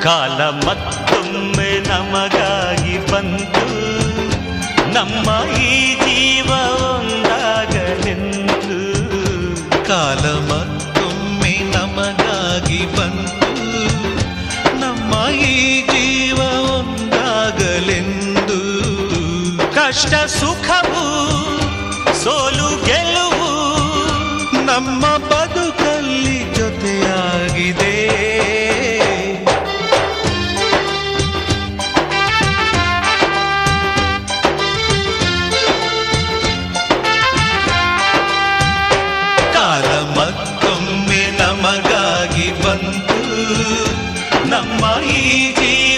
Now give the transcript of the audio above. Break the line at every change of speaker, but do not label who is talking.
ಕಾಲ ಮತ್ತೊಮ್ಮೆ ನಮಗಾಗಿ ಬಂತು, ನಮ್ಮ ಈ ಜೀವ ಒಂದಾಗಲೆಂದು.
ಕಾಲ ಮತ್ತೊಮ್ಮೆ ನಮಗಾಗಿ ಬಂತು, ನಮ್ಮ ಈ ಜೀವ ಒಂದಾಗಲೆಂದು.
ಕಷ್ಟ ಸುಖವು ಸೋಲು ಗೆಲುವು
ನಮ್ಮ ಬದುಕಲ್ಲಿ ಜೊತೆಯಾಗಿದೆ. ಕಾಲ ಮತ್ತೊಮ್ಮೆ ನಮಗಾಗಿ ಬಂತು, ನಮ್ಮ ಈ ಜೀವ